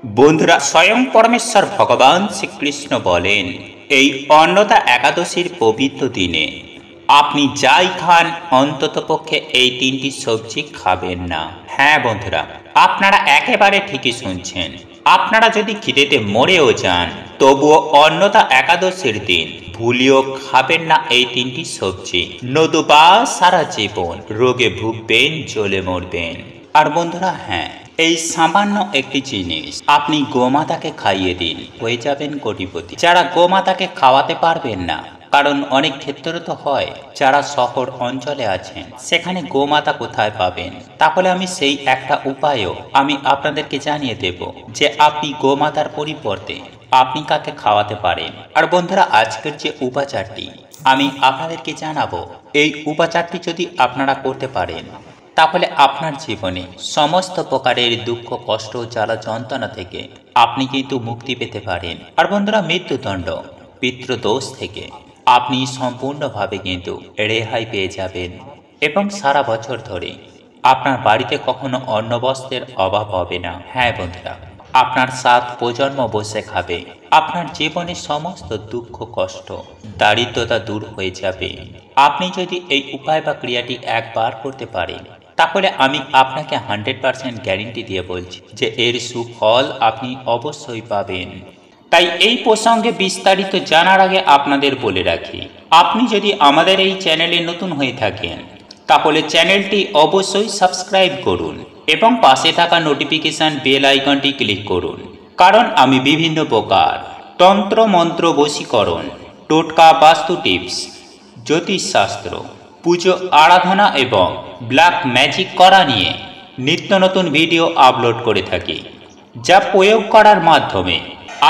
বন্ধুরা, স্বয়ং পরমেশ্বর ভগবান শ্রীকৃষ্ণ বলেন, এই অন্নদা একাদশীর পবিত্র দিনে আপনি যাই খান অন্ততপক্ষে এই তিনটি সবজি খাবেন না। হ্যাঁ বন্ধুরা, আপনারা একেবারে ঠিকই শুনছেন। আপনারা যদি খিদেতে মরেও যান, তবুও অন্নদা একাদশীর দিন ভুলিও খাবেন না এই তিনটি সবজি, নতুবা সারা জীবন রোগে ভুগবেন, জ্বলে মরবেন। আর বন্ধুরা, হ্যাঁ, এই সামান্য একটি জিনিস আপনি গোমাতাকে খাইয়ে দিন, হয়ে যাবেন কোটিপতি। যারা গোমাতাকে খাওয়াতে পারবেন না, কারণ অনেক ক্ষেত্রে তো হয় যারা শহর অঞ্চলে আছেন সেখানে গোমাতা কোথায় পাবেন, তাহলে আমি সেই একটা উপায়ও আমি আপনাদেরকে জানিয়ে দেব যে আপনি গোমাতার পরিবর্তে আপনি কাকে খাওয়াতে পারেন। আর বন্ধুরা, আজকের যে উপাচারটি আমি আপনাদেরকে জানাবো, এই উপাচারটি যদি আপনারা করতে পারেন তাহলে আপনার জীবনে সমস্ত প্রকারের দুঃখ, কষ্ট, জ্বালা, যন্ত্রণা থেকে আপনি কিন্তু মুক্তি পেতে পারেন। আর বন্ধুরা, মৃত্যুদণ্ড, পিতৃদোষ থেকে আপনি সম্পূর্ণভাবে কিন্তু রেহাই পেয়ে যাবেন এবং সারা বছর ধরে আপনার বাড়িতে কখনো অন্ন বস্ত্রের অভাব হবে না। হ্যাঁ বন্ধুরা, আপনার 7 প্রজন্ম বসে খাবে, আপনার জীবনের সমস্ত দুঃখ, কষ্ট, দারিদ্রতা দূর হয়ে যাবে। আপনি যদি এই উপায় বা ক্রিয়াটি একবার করতে পারেন, তাহলে আমি আপনাকে 100% গ্যারেন্টি দিয়ে বলছি যে এর সুফল আপনি অবশ্যই পাবেন। তাই এই প্রসঙ্গে বিস্তারিত জানার আগে আপনাদের বলে রাখি, আপনি যদি আমাদের এই চ্যানেলে নতুন হয়ে থাকেন তাহলে চ্যানেলটি অবশ্যই সাবস্ক্রাইব করুন এবং পাশে থাকা নোটিফিকেশন বেল আইকনটি ক্লিক করুন, কারণ আমি বিভিন্ন প্রকার তন্ত্র, মন্ত্র, বশীকরণ, টোটকা, বাস্তু টিপস, জ্যোতিষশাস্ত্র, পুজো, আরাধনা এবং ব্ল্যাক ম্যাজিক করা নিয়ে নিত্য নতুন ভিডিও আপলোড করে থাকি, যা প্রয়োগ করার মাধ্যমে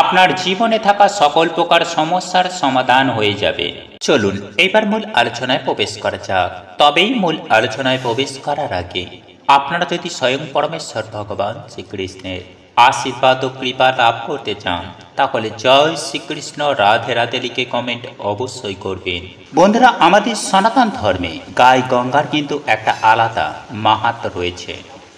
আপনার জীবনে থাকা সকল প্রকার সমস্যার সমাধান হয়ে যাবে। চলুন এবার মূল আলোচনায় প্রবেশ করা যাক। তবেই মূল আলোচনায় প্রবেশ করার আগে আপনারা যদি স্বয়ং পরমেশ্বর ভগবান শ্রীকৃষ্ণের আশীর্বাদ ও কৃপা লাভ করতে চান, তাহলে জয় শ্রীকৃষ্ণ, রাধে রাধে লিখে কমেন্ট অবশ্যই করবেন। বন্ধুরা, আমাদের সনাতন ধর্মে গায়ে গঙ্গার কিন্তু একটা আলাদা মাহাত্ম্য রয়েছে।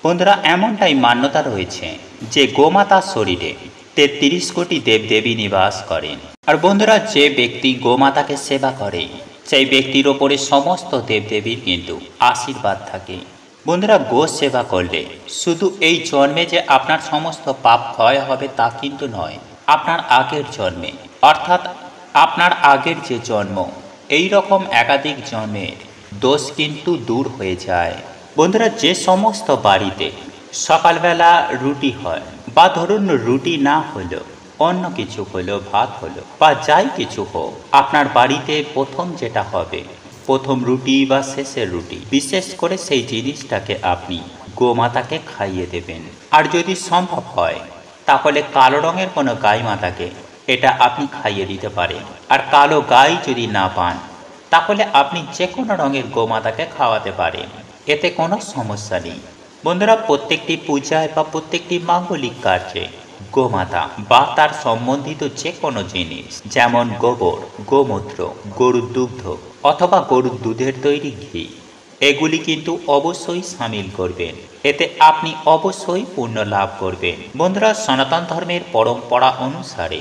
বন্ধুরা, এমনটাই মান্যতা রয়েছে যে গোমাতার শরীরে 33 কোটি দেবদেবী নিবাস করেন। আর বন্ধুরা, যে ব্যক্তি গোমাতাকে সেবা করে সেই ব্যক্তির ওপরে সমস্ত দেবদেবীর কিন্তু আশীর্বাদ থাকে। বন্ধুরা, গো সেবা করলে শুধু এই জন্মে যে আপনার সমস্ত পাপ ক্ষয় হবে তা কিন্তু নয়, আপনার আগের জন্মে, অর্থাৎ আপনার আগের যে জন্ম, এই রকম একাধিক জন্মের দোষ কিন্তু দূর হয়ে যায়। বন্ধুরা, যে সমস্ত বাড়িতে সকালবেলা রুটি হয়, বা ধরুন রুটি না হলো অন্য কিছু হলো, ভাত হলো বা যাই কিছু হোক, আপনার বাড়িতে প্রথম যেটা হবে, প্রথম রুটি বা শেষের রুটি, বিশেষ করে সেই জিনিসটাকে আপনি গোমাতাকে খাইয়ে দেবেন। আর যদি সম্ভব হয় তাহলে কালো রঙের কোনো গাই মাতাকে এটা আপনি খাইয়ে দিতে পারেন। আর কালো গাই যদি না পান তাহলে আপনি যে কোনো রঙের গোমাতাকে খাওয়াতে পারেন, এতে কোনো সমস্যা নেই। বন্ধুরা, প্রত্যেকটি পূজায় বা প্রত্যেকটি মাঙ্গলিক কার্যে গোমাতা বা তার সম্বন্ধিত যে কোনো জিনিস, যেমন গোবর, গোমূত্র, গরুর দুগ্ধ অথবা গরুর দুধের তৈরি ঘি, এগুলি কিন্তু অবশ্যই সামিল করবেন, এতে আপনি অবশ্যই পুণ্য লাভ করবেন। বন্ধুরা, সনাতন ধর্মের পরম্পরা অনুসারে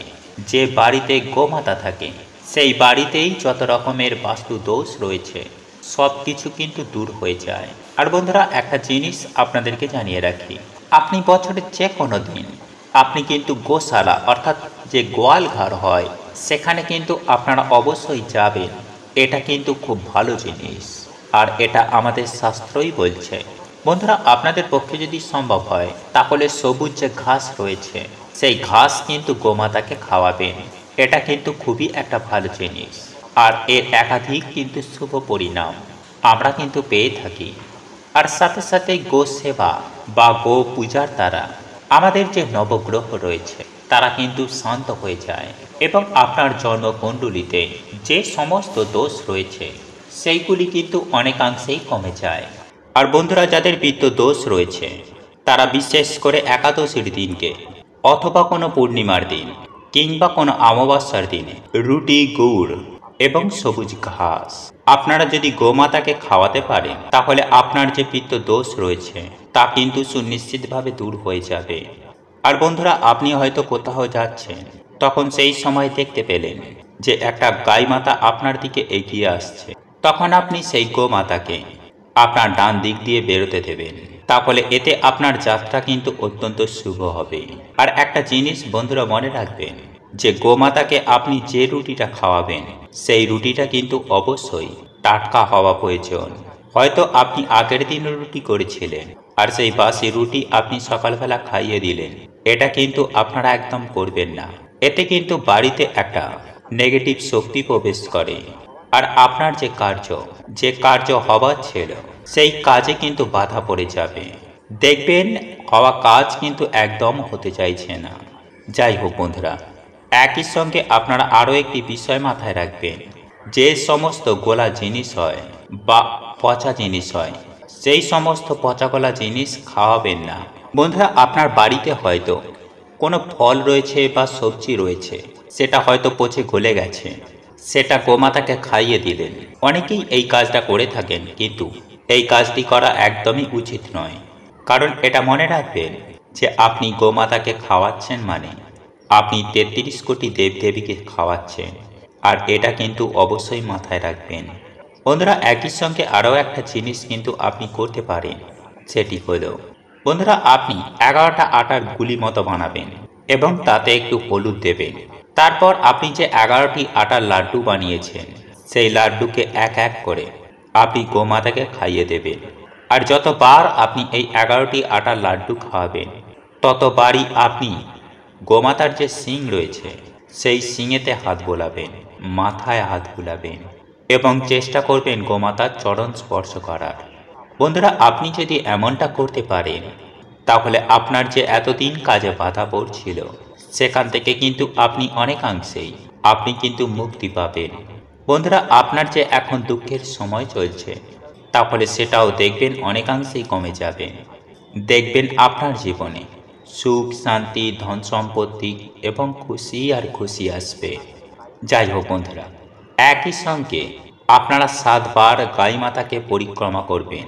যে বাড়িতে গোমাতা থাকে সেই বাড়িতেই যত রকমের বাস্তু দোষ রয়েছে সব কিছু কিন্তু দূর হয়ে যায়। আর বন্ধুরা, একটা জিনিস আপনাদেরকে জানিয়ে রাখি, আপনি বছরের যে কোনো দিন আপনি কিন্তু গোশালা, অর্থাৎ যে গোয়াল ঘর হয়, সেখানে কিন্তু আপনারা অবশ্যই যাবেন। এটা কিন্তু খুব ভালো জিনিস, আর এটা আমাদের শাস্ত্রই বলছে। বন্ধুরা, আপনাদের পক্ষে যদি সম্ভব হয় তাহলে সবুজ যে ঘাস রয়েছে সেই ঘাস কিন্তু গোমাতাকে খাওয়াবেন, এটা কিন্তু খুবই একটা ভালো জিনিস, আর এর একাধিক কিন্তু শুভ পরিণাম আমরা কিন্তু পেয়ে থাকি। আর সাথে সাথে গো সেবা বা গো পূজার দ্বারা আমাদের যে নবগ্রহ রয়েছে তারা কিন্তু শান্ত হয়ে যায় এবং আপনার জন্মকুণ্ডলিতে যে সমস্ত দোষ রয়েছে সেইগুলি কিন্তু অনেকাংশেই কমে যায়। আর বন্ধুরা, যাদের পিত্ত দোষ রয়েছে তারা বিশেষ করে একাদশীর দিনকে অথবা কোনো পূর্ণিমার দিন কিংবা কোনো অমাবস্যার দিনে রুটি, গুড় এবং সবুজ ঘাস আপনারা যদি গোমাতাকে খাওয়াতে পারেন তাহলে আপনার যে পিত্ত দোষ রয়েছে তা কিন্তু সুনিশ্চিতভাবে দূর হয়ে যাবে। আর বন্ধুরা, আপনি হয়তো কোথাও যাচ্ছেন, তখন সেই সময় দেখতে পেলেন যে একটা গাই মাতা আপনার দিকে এগিয়ে আসছে। তখন আপনি সেই গোমাতাকে আপনার ডান দিক দিয়ে বেরোতে দেবেন। তাহলে এতে আপনার যাত্রা কিন্তু অত্যন্ত শুভ হবে। আর একটা জিনিস বন্ধুরা মনে রাখবেন, যে গোমাতাকে আপনি যে রুটিটা খাওয়াবেন, সেই রুটিটা কিন্তু অবশ্যই টাটকা হওয়া প্রয়োজন। হয়তো আপনি আগের দিন রুটি করেছিলেন, আর সেই বাসি রুটি আপনি সকালবেলা খাইয়ে দিলেন। এটা কিন্তু আপনারা একদম করবেন না। এতে কিন্তু বাড়িতে একটা নেগেটিভ শক্তি প্রবেশ করে, আর আপনার যে কার্য হবার ছিল, সেই কাজে কিন্তু বাধা পড়ে যাবে। দেখবেন হওয়া কাজ কিন্তু একদম হতে চাইছে না। যাই হোক বন্ধুরা, একই সঙ্গে আপনারা আরও একটি বিষয় মাথায় রাখবেন, যে সমস্ত গোলা জিনিস হয় বা পচা জিনিস হয়, সেই সমস্ত পচা গলা জিনিস খাওয়াবেন না। বন্ধুরা, আপনার বাড়িতে হয়তো কোনো ফল রয়েছে বা সবজি রয়েছে, সেটা হয়তো পচে গলে গেছে, সেটা গোমাতাকে খাইয়ে দিলেন। অনেকেই এই কাজটা করে থাকেন, কিন্তু এই কাজটি করা একদমই উচিত নয়। কারণ এটা মনে রাখবেন যে আপনি গোমাতাকে খাওয়াচ্ছেন মানে আপনি ৩৩ কোটি দেবদেবীকে খাওয়াচ্ছেন। আর এটা কিন্তু অবশ্যই মাথায় রাখবেন। বন্ধুরা, একই সঙ্গে আরও একটা জিনিস কিন্তু আপনি করতে পারেন, সেটি হলো বন্ধুরা, আপনি 11টা আটার গুলি মতো বানাবেন এবং তাতে একটু হলুদ দেবেন। তারপর আপনি যে 11টি আটার লাড্ডু বানিয়েছেন, সেই লাড্ডুকে এক এক করে আপনি গোমাতাকে খাইয়ে দেবেন। আর যতবার আপনি এই 11টি আটার লাড্ডু খাওয়াবেন, ততবারই আপনি গোমাতার যে শিং রয়েছে, সেই শিঙেতে হাত বোলাবেন, মাথায় হাত বুলাবেন এবং চেষ্টা করবেন গোমাতার চরণ স্পর্শ করার। বন্ধুরা, আপনি যদি এমনটা করতে পারেন, তাহলে আপনার যে এতদিন কাজে বাধা পড়ছিল, সেখান থেকে কিন্তু আপনি কিন্তু মুক্তি পাবেন। বন্ধুরা, আপনার যে এখন দুঃখের সময় চলছে, তাহলে সেটাও দেখবেন অনেকাংশেই কমে যাবে। দেখবেন আপনার জীবনে সুখ, শান্তি, ধন সম্পত্তি এবং খুশি আর খুশি আসবে। যাই হোক বন্ধুরা, একই সঙ্গে আপনারা 7 বার গাই মাতাকে পরিক্রমা করবেন।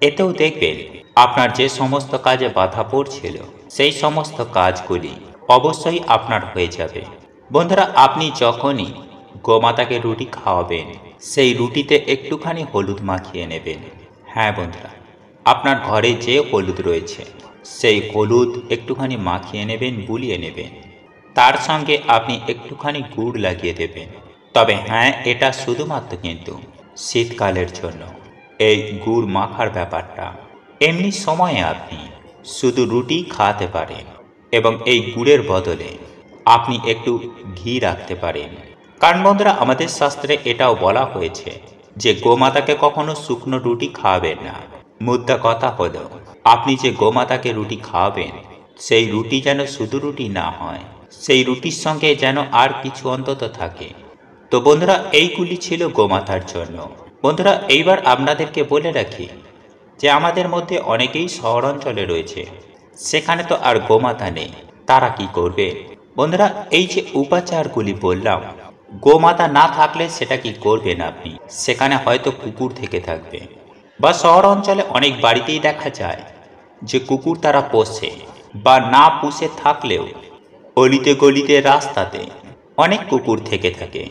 এতেও দেখবেন আপনার যে সমস্ত কাজে বাধা পড়ছিল, সেই সমস্ত কাজগুলি অবশ্যই আপনার হয়ে যাবে। বন্ধুরা, আপনি যখনই গোমাতাকে রুটি খাওয়াবেন, সেই রুটিতে একটুখানি হলুদ মাখিয়ে নেবেন। হ্যাঁ বন্ধুরা, আপনার ঘরে যে হলুদ রয়েছে, সেই হলুদ একটুখানি মাখিয়ে নেবেন, বুলিয়ে নেবেন। তার সঙ্গে আপনি একটুখানি গুড় লাগিয়ে দেবেন। তবে হ্যাঁ, এটা শুধুমাত্র কিন্তু শীতকালের জন্য এই গুড় মাখার ব্যাপারটা। এমনি সময়ে আপনি শুধু রুটি খাওয়াতে পারেন এবং এই গুড়ের বদলে আপনি একটু ঘি রাখতে পারেন। কারণ বন্ধুরা, আমাদের শাস্ত্রে এটাও বলা হয়েছে যে গোমাতাকে কখনো শুকনো রুটি খাওয়াবেন না। মুদ্রা কথা হলো, আপনি যে গোমাতাকে রুটি খাওয়াবেন, সেই রুটি যেন শুধু রুটি না হয়, সেই রুটির সঙ্গে যেন আর কিছু অন্তত থাকে। তো বন্ধুরা, এইগুলি ছিল গোমাতার জন্য। বন্ধুরা, এইবার আপনাদেরকে বলে রাখি যে আমাদের মধ্যে অনেকেই শহরাঞ্চলে রয়েছে, সেখানে তো আর গোমাতা নেই। তারা কি করবে? বন্ধুরা, এই যে উপাচারগুলি বললাম, গোমাতা না থাকলে সেটা কি করবেন আপনি? সেখানে হয়তো কুকুর থেকে থাকবে, বা শহর অঞ্চলে অনেক বাড়িতেই দেখা যায় যে কুকুর তারা পোষে, বা না পুষে থাকলেও অলিতে গলিতে রাস্তাতে অনেক কুকুর থেকে থাকে।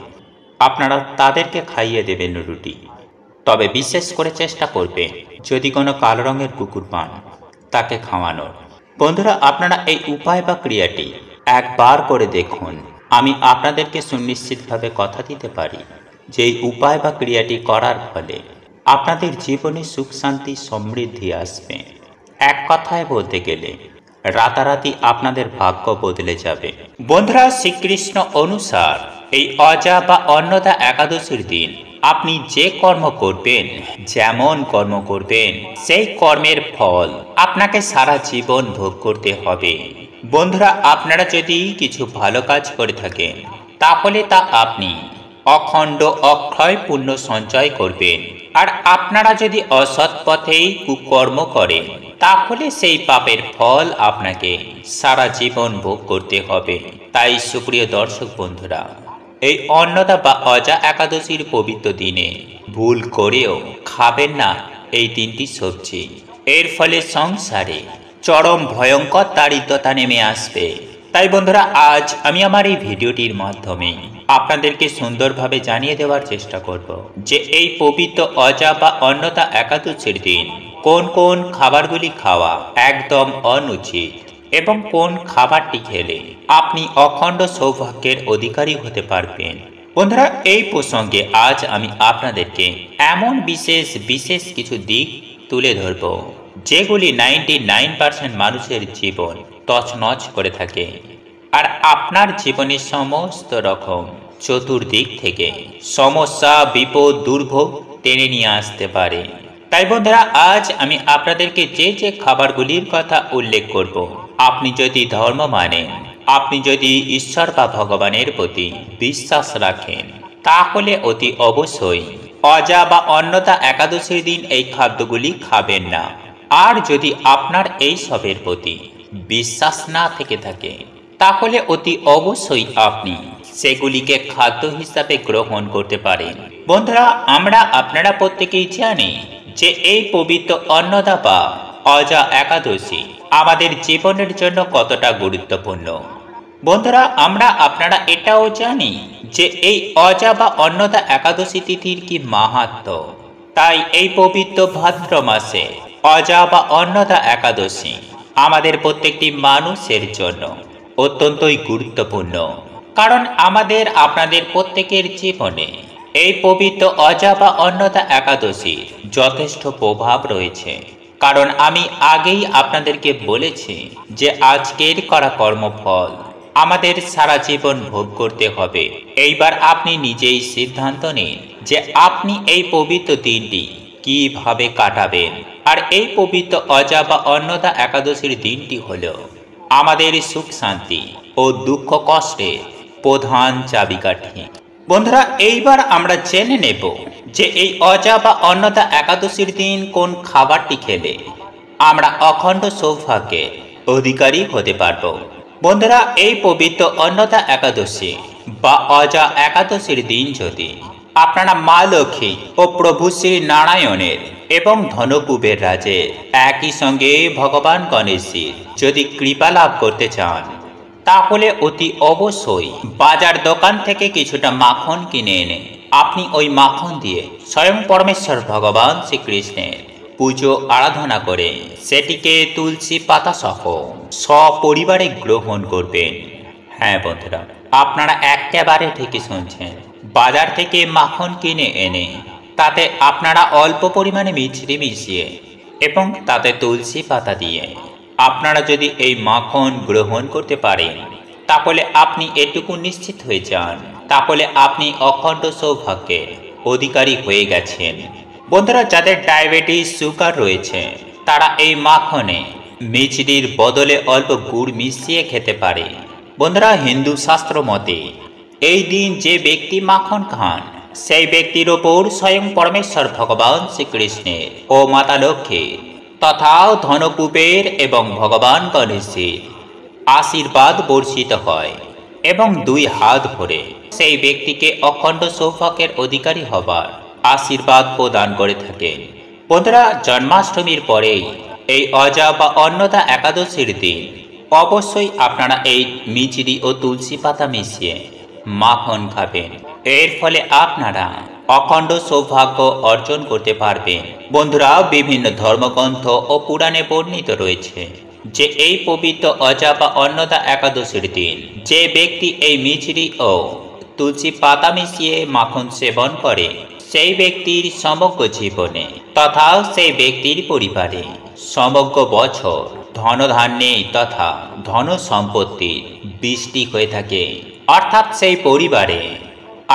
আপনারা তাদেরকে খাইয়ে দেবেন রুটি। তবে বিশেষ করে চেষ্টা করবে, যদি কোনো কালো রঙের কুকুর পান, তাকে খাওয়ানোর। বন্ধুরা, আপনারা এই উপায় বা ক্রিয়াটি একবার করে দেখুন। আমি আপনাদেরকে সুনিশ্চিতভাবে কথা দিতে পারি যে এই উপায় বা ক্রিয়াটি করার ফলে আপনাদের জীবনে সুখ, শান্তি, সমৃদ্ধি আসবে। এক কথায় বলতে গেলে রাতারাতি আপনাদের ভাগ্য বদলে যাবে। বন্ধুরা, শ্রীকৃষ্ণ অনুসার এই অজা বা অন্নদা একাদশীর দিন আপনি যে কর্ম করবেন, যেমন কর্ম করবেন, সেই কর্মের ফল আপনাকে সারা জীবন ভোগ করতে হবে। বন্ধুরা, আপনারা যদি কিছু ভালো কাজ করে থাকেন, তাহলে তা আপনি অখণ্ড অক্ষয় পুণ্য সঞ্চয় করবেন। আর আপনারা যদি অসৎ পথেই কুকর্ম করেন, তাহলে সেই পাপের ফল আপনাকে সারা জীবন ভোগ করতে হবে। তাই সুপ্রিয় দর্শক বন্ধুরা, এই অন্নদা বা অজা একাদশীর পবিত্র দিনে ভুল করেও খাবেন না এই 3টি সবজি। এর ফলে সংসারে চরম ভয়ঙ্কর দারিদ্রতা নেমে আসবে। তাই বন্ধুরা, আজ আমি আমার এই ভিডিওটির মাধ্যমে আপনাদেরকে সুন্দরভাবে জানিয়ে দেওয়ার চেষ্টা করব যে এই পবিত্র অজা বা অন্নদা একাদশীর দিন কোন কোন খাবারগুলি খাওয়া একদম অনুচিত এবং কোন খাবারটি খেলে আপনি অখণ্ড সৌভাগ্যের অধিকারী হতে পারবেন। বন্ধুরা, এই প্রসঙ্গে আজ আমি আপনাদেরকে এমন বিশেষ কিছু দিক তুলে ধরব যেগুলি 99% মানুষের জীবন তছনছ করে থাকে আর আপনার জীবনের সমস্ত রকম চতুর্দিক থেকে সমস্যা, বিপদ, দুর্ভোগ টেনে নিয়ে আসতে পারে। তাই বন্ধুরা, আজ আমি আপনাদেরকে যে খাবারগুলির কথা উল্লেখ করব, আপনি যদি ধর্ম মানেন, আপনি যদি ঈশ্বর বা ভগবানের প্রতি বিশ্বাস রাখেন, তাহলে অতি অবশ্যই অজা বা অন্নদা একাদশীর দিন এই খাদ্যগুলি খাবেন না। আর যদি আপনার এই সবের প্রতি বিশ্বাস না থেকে থাকে, তাহলে অতি অবশ্যই আপনি সেগুলিকে খাদ্য হিসাবে গ্রহণ করতে পারেন। বন্ধুরা, আপনারা প্রত্যেকেই জানি যে এই পবিত্র অন্নদা বা অজা একাদশী আমাদের জীবনের জন্য কতটা গুরুত্বপূর্ণ। বন্ধুরা, আপনারা এটাও জানি যে এই অজা বা অন্নদা একাদশী তিথির কি মাহাত্ম্য। তাই এই পবিত্র ভাদ্র মাসে অজা বা অন্নদা একাদশী আমাদের প্রত্যেকটি মানুষের জন্য অত্যন্তই গুরুত্বপূর্ণ। কারণ আপনাদের প্রত্যেকের জীবনে এই পবিত্র অজা বা অন্নদা একাদশীর যথেষ্ট প্রভাব রয়েছে। কারণ আমি আগেই আপনাদেরকে বলেছি যে আজকের করা কর্মফল আমাদের সারা জীবন ভোগ করতে হবে। এইবার আপনি নিজেই সিদ্ধান্ত নিন যে আপনি এই পবিত্র দিনটি কিভাবে কাটাবেন। আর এই পবিত্র অজা বা অন্নদা একাদশীর দিনটি হল আমাদের সুখ শান্তি ও দুঃখ কষ্টের প্রধান চাবিকাঠি। বন্ধুরা, এইবার আমরা জেনে নেব যে এই অজা বা অন্নদা একাদশীর দিন কোন খাবারটি খেলে আমরা অখণ্ড সৌভাগ্যের অধিকারী হতে পারব। বন্ধুরা, এই পবিত্র অন্নদা একাদশী বা অজা একাদশীর দিন যদি আপনারা মা লক্ষ্মী ও প্রভু শ্রী নারায়ণের এবং ধনকুবের রাজের একই সঙ্গে ভগবান গণেশের যদি কৃপা লাভ করতে চান, তাহলে অতি অবশ্যই বাজার দোকান থেকে কিছুটা মাখন কিনে এনে আপনি ওই মাখন দিয়ে স্বয়ং পরমেশ্বর ভগবান শ্রীকৃষ্ণের পুজো আরাধনা করে সেটিকে তুলসী পাতা সহ সপরিবারে গ্রহণ করবেন। হ্যাঁ বন্ধুরা, আপনারা একেবারে ঠিকই শুনছেন। বাজার থেকে মাখন কিনে এনে তাতে আপনারা অল্প পরিমাণে মিছরি মিশিয়ে এবং তাতে তুলসী পাতা দিয়ে আপনারা যদি এই মাখন গ্রহণ করতে পারেন, তাহলে আপনি এটুকু নিশ্চিত হয়ে যান, তাহলে আপনি অখণ্ড সৌভাগ্যের অধিকারী হয়ে গেছেন। বন্ধুরা, যাদের ডায়াবেটিস, সুগার রয়েছে, তারা এই মাখনে মিছরির বদলে অল্প গুড় মিশিয়ে খেতে পারে। বন্ধুরা, হিন্দু শাস্ত্র মতে এই দিন যে ব্যক্তি মাখন খান, সেই ব্যক্তির ওপর স্বয়ং পরমেশ্বর ভগবান শ্রীকৃষ্ণের ও মাতা লক্ষ্মীর তথা ধনকুবের এবং ভগবান গণেশের আশীর্বাদ বর্ষিত হয় এবং 2 হাত ভরে সেই ব্যক্তিকে অখণ্ড সৌভাগ্যের অধিকারী হবার আশীর্বাদ প্রদান করে থাকে। বন্ধুরা, জন্মাষ্টমীর পরেই এই অজা বা অন্নদা একাদশীর দিন অবশ্যই আপনারা এই মিছরি ও তুলসী পাতা মিশিয়ে মাখন খাবেন। এর ফলে আপনারা অখণ্ড সৌভাগ্য অর্জন করতে পারবেন। বন্ধুরা, বিভিন্ন ধর্মগ্রন্থ ও পুরাণে বর্ণিত রয়েছে যে এই পবিত্র অজা বা অন্নদা একাদশীর দিন যে ব্যক্তি এই মিছরি ও তুলসী পাতা মিশিয়ে মাখন সেবন করে, সেই ব্যক্তির সমগ্র জীবনে তথা সেই ব্যক্তির পরিবারে সমগ্র বছর ধনধান্যে তথা ধন সম্পত্তির বৃষ্টি হয়ে থাকে। অর্থাৎ সেই পরিবারে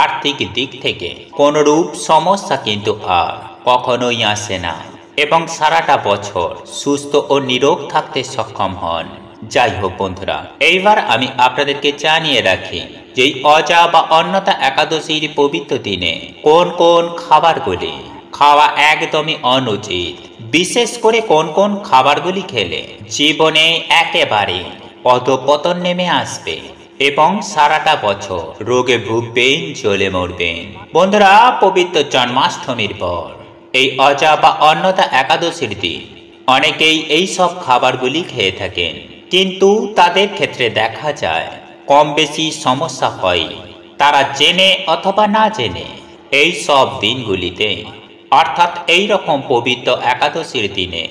আর্থিক দিক থেকে কোনরূপ সমস্যা কিন্তু আর কখনোই আসে না এবং সারাটা বছর সুস্থ ও নিরোগ থাকতে সক্ষম হন। যাই হোক বন্ধুরা, এইবার আমি আপনাদেরকে জানিয়ে রাখি যে অজা বা অন্নদা একাদশীর পবিত্র দিনে কোন কোন খাবারগুলি খাওয়া একদমই অনুচিত। বিশেষ করে কোন কোন খাবারগুলি খেলে জীবনে একেবারে অধঃপতন নেমে আসবে এবং সারাটা বছর রোগে ভুগবেন, জ্বলে মরবেন। বন্ধুরা, পবিত্র জন্মাষ্টমীর পর এই অজা বা অন্নদা একাদশীর দিন অনেকেই এই সব খাবারগুলি খেয়ে থাকেন, কিন্তু তাদের ক্ষেত্রে দেখা যায় কম বেশি সমস্যা হয়। তারা জেনে অথবা না জেনে এই সব দিনগুলিতে, অর্থাৎ এই রকম পবিত্র একাদশীর দিনে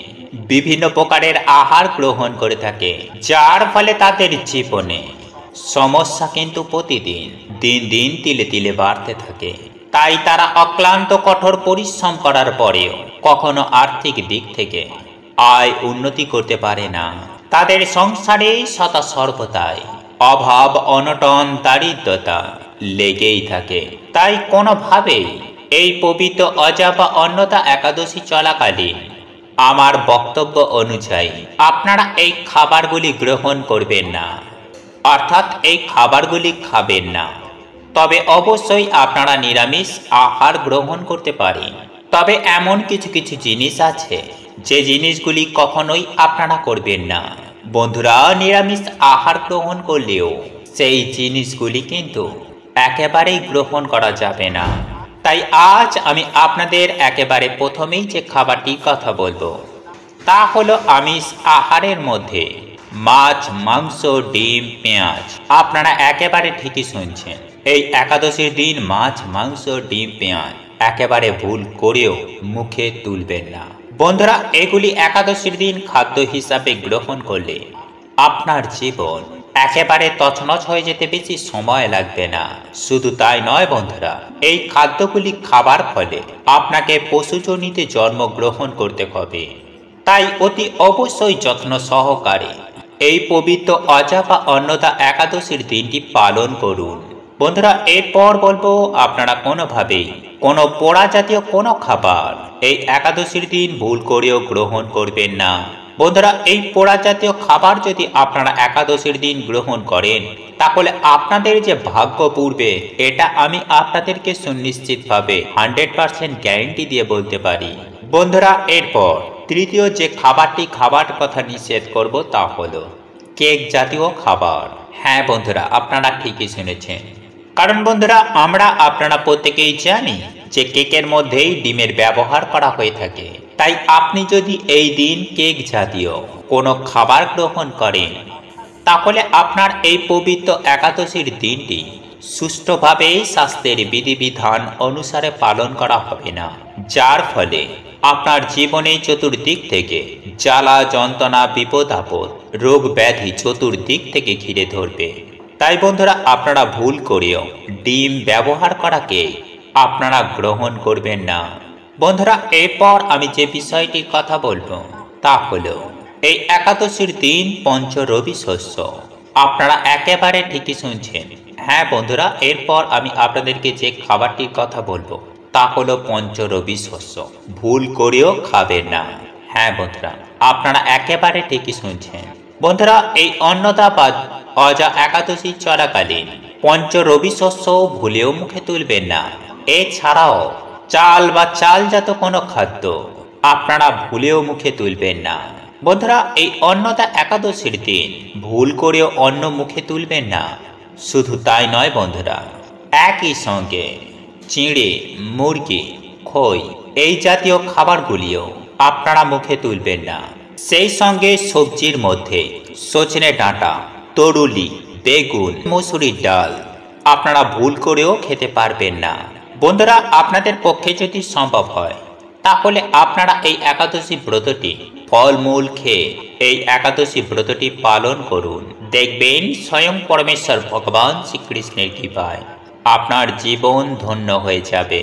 বিভিন্ন প্রকারের আহার গ্রহণ করে থাকে, যার ফলে তাদের জীবনে সমস্যা কিন্তু প্রতিদিন দিন দিন তিলে তিলে বাড়তে থাকে। তাই তারা অক্লান্ত কঠোর পরিশ্রম করার পরেও কখনো আর্থিক দিক থেকে আয় উন্নতি করতে পারে না। তাদের সংসারে সদা সর্বদাই অভাব, অনটন, দারিদ্রতা লেগেই থাকে। তাই কোনোভাবেই এই পবিত্র অজা বা অন্নদা একাদশী চলাকালীন আমার বক্তব্য অনুযায়ী আপনারা এই খাবারগুলি গ্রহণ করবেন না, অর্থাৎ এই খাবারগুলি খাবেন না। তবে অবশ্যই আপনারা নিরামিষ আহার গ্রহণ করতে পারেন। তবে এমন কিছু কিছু জিনিস আছে যে জিনিসগুলি কখনোই আপনারা করবেন না। বন্ধুরা, নিরামিষ আহার গ্রহণ করলেও সেই জিনিসগুলি কিন্তু একেবারেই গ্রহণ করা যাবে না। তাই আজ আমি আপনাদের একেবারে প্রথমেই যে খাবারটির কথা বলবো তা হলো আমিষ আহারের মধ্যে মাছ, মাংস, ডিম, পেঁয়াজ। আপনারা একেবারে ঠিকই শুনছেন, এই একাদশীর দিন মাছ, মাংস, ডিম, পেঁয়াজ একেবারে ভুল করেও মুখে তুলবেন না। বন্ধুরা, এগুলি একাদশীর দিন খাদ্য হিসাবে গ্রহণ করলে আপনার জীবন একেবারে তছনছ হয়ে যেতে বেশি সময় লাগবে না। শুধু তাই নয় বন্ধুরা, এই খাদ্যগুলি খাবার ফলে আপনাকে পশুজনিতে জন্মগ্রহণ করতে হবে। তাই অতি অবশ্যই যত্ন সহকারে এই পবিত্র অজা বা অন্নদা একাদশীর দিনটি পালন করুন। বন্ধুরা, এরপর বলবো আপনারা কোনোভাবেই কোনো পোড়া জাতীয় কোনো খাবার এই একাদশীর দিন ভুল করেও গ্রহণ করবেন না। বন্ধুরা, এই পোড়া জাতীয় খাবার যদি আপনারা একাদশীর দিন গ্রহণ করেন তাহলে আপনাদের যে ভাগ্য পূর্বে, এটা আমি আপনাদেরকে সুনিশ্চিতভাবে 100% গ্যারেন্টি দিয়ে বলতে পারি। বন্ধুরা, এরপর তৃতীয় যে খাবারটি খাবার কথা নিষেধ করব তা হলো কেক জাতীয় খাবার। হ্যাঁ বন্ধুরা, আপনারা ঠিকই শুনেছেন। কারণ বন্ধুরা, আপনারা প্রত্যেকেই জানি যে কেকের মধ্যেই ডিমের ব্যবহার করা হয়ে থাকে। তাই আপনি যদি এই দিন কেক জাতীয় কোনো খাবার গ্রহণ করেন তাহলে আপনার এই পবিত্র একাদশীর দিনটি সুষ্ঠুভাবে স্বাস্থ্যের বিধিবিধান অনুসারে পালন করা হবে না, যার ফলে আপনার জীবনে চতুর্দিক থেকে জ্বালা যন্ত্রণা, বিপদ আপদ, রোগ ব্যাধি চতুর্দিক থেকে ঘিরে ধরবে। তাই বন্ধুরা, আপনারা ভুল করেও ডিম ব্যবহার করাকে আপনারা গ্রহণ করবেন না। বন্ধুরা, এরপর আমি যে বিষয়টির কথা বলবো তা হলো এই একাদশীর দিন পঞ্চরবি শস্য। আপনারা একেবারে ঠিকই শুনছেন। হ্যাঁ বন্ধুরা, এরপর আমি আপনাদেরকে যে খাবারটির কথা বলবো তা হলো পঞ্চরবি শস্য। ভুল করেও খাবেন না। হ্যাঁ বন্ধুরা, আপনারা একেবারে ঠিকই শুনছেন। বন্ধুরা, এই অন্নদা বা অজা একাদশী চলাকালীন পঞ্চরবি শস্য ভুলেও মুখে তুলবেন না। এছাড়াও চাল বা চালজাত কোনো খাদ্য আপনারা ভুলেও মুখে তুলবেন না। বন্ধুরা, এই অন্নদা একাদশীর দিন ভুল করেও অন্ন মুখে তুলবেন না। শুধু তাই নয় বন্ধুরা, একই সঙ্গে চিঁড়ে, মুরগি, খই এই জাতীয় খাবারগুলিও আপনারা মুখে তুলবেন না। সেই সঙ্গে সবজির মধ্যে সজনে ডাঁটা, তরুলি, বেগুন, মসুরির ডাল আপনারা ভুল করেও খেতে পারবেন না। বন্ধুরা, আপনাদের পক্ষে যদি সম্ভব হয় তাহলে আপনারা এই একাদশী ব্রতটি ফলমূল খেয়ে এই একাদশী ব্রতটি পালন করুন। দেখবেন স্বয়ং পরমেশ্বর ভগবান শ্রীকৃষ্ণের কৃপায় আপনার জীবন ধন্য হয়ে যাবে।